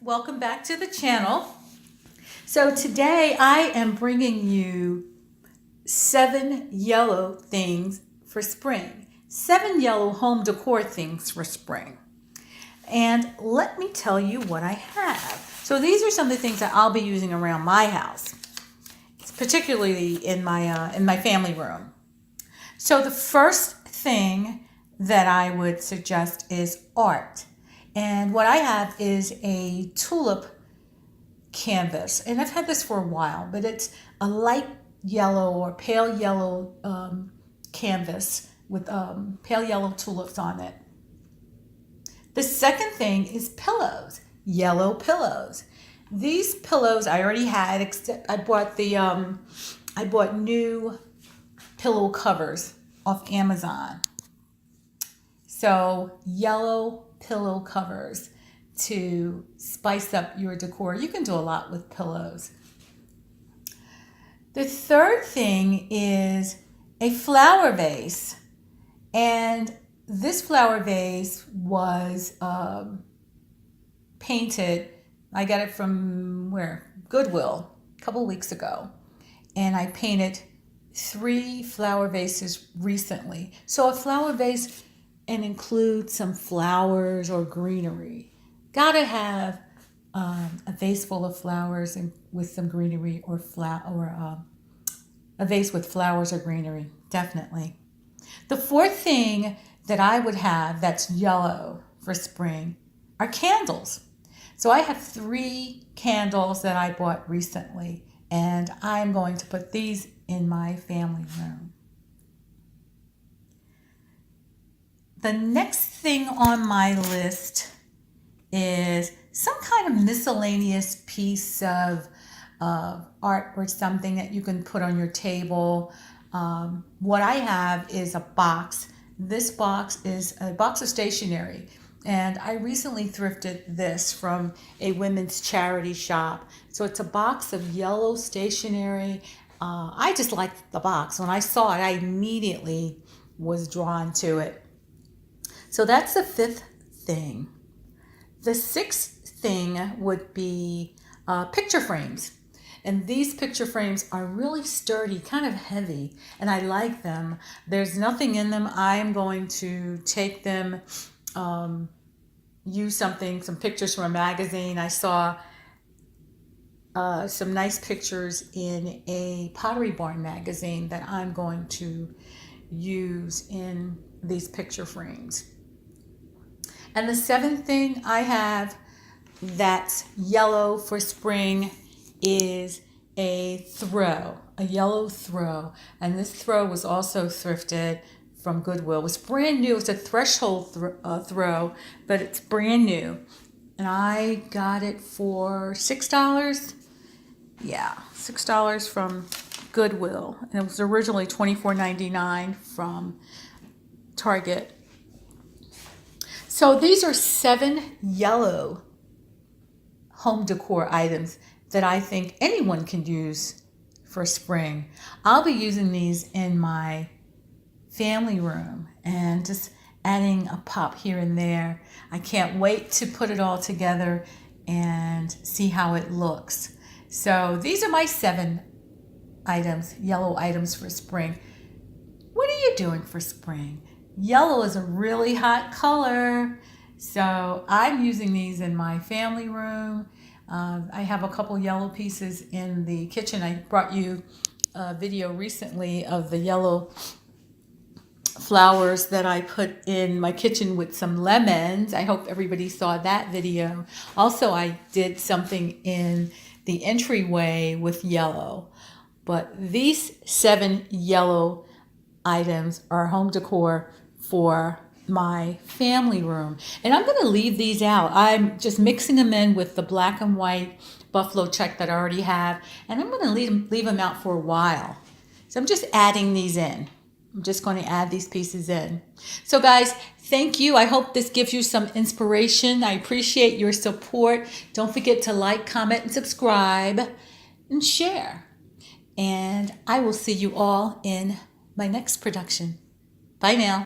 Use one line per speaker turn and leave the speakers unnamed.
welcome back to the channel. So today I am bringing you 7 yellow things for spring. 7 yellow home decor things for spring. And let me tell you what I have. So these are some of the things that I'll be using around my house, particularly in my family room. So the first thing that I would suggest is art. And what I have is a tulip canvas. And I've had this for a while, but it's a light yellow or pale yellow canvas with pale yellow tulips on it. The second thing is pillows, yellow pillows. These pillows I already had, except I bought new pillow covers off Amazon. So yellow pillow covers to spice up your decor. You can do a lot with pillows. The third thing is a flower vase. And this flower vase was painted. I got it from Goodwill a couple weeks ago. And I painted 3 flower vases recently. So a flower vase and include some flowers or greenery. Gotta have a vase full of flowers and with some greenery, or a vase with flowers or greenery, definitely. The fourth thing that I would have that's yellow for spring are candles. So I have 3 candles that I bought recently, and I'm going to put these in my family room. The next thing on my list is some kind of miscellaneous piece of art or something that you can put on your table. What I have is a box. This box is a box of stationery, and I recently thrifted this from a women's charity shop. So it's a box of yellow stationery. I just liked the box. When I saw it, I immediately was drawn to it. So that's the 5th thing. The 6th thing would be picture frames. And these picture frames are really sturdy, kind of heavy, and I like them. There's nothing in them. I'm going to take them, use some pictures from a magazine. I saw some nice pictures in a Pottery Barn magazine that I'm going to use in these picture frames. And the 7th thing I have that's yellow for spring is a yellow throw. And this throw was also thrifted from Goodwill. It was brand new. It's a threshold throw, but it's brand new. And I got it for $6. Yeah, $6 from Goodwill. And it was originally $24.99 from Target. So these are 7 yellow home decor items that I think anyone can use for spring. I'll be using these in my family room and just adding a pop here and there. I can't wait to put it all together and see how it looks. So these are my 7 items, yellow items for spring. What are you doing for spring? Yellow is a really hot color, so I'm using these in my family room. I have a couple yellow pieces in the kitchen. I brought you a video recently of the yellow flowers that I put in my kitchen with some lemons. I hope everybody saw that video. Also, I did something in the entryway with yellow. But these 7 yellow items are home decor for my family room. And I'm going to leave these out. I'm just mixing them in with the black and white buffalo check that I already have. And I'm going to leave them out for a while. So I'm just adding these in. I'm just going to add these pieces in. So guys, thank you. I hope this gives you some inspiration. I appreciate your support. Don't forget to like, comment, and subscribe, and share. And I will see you all in my next production. Bye now.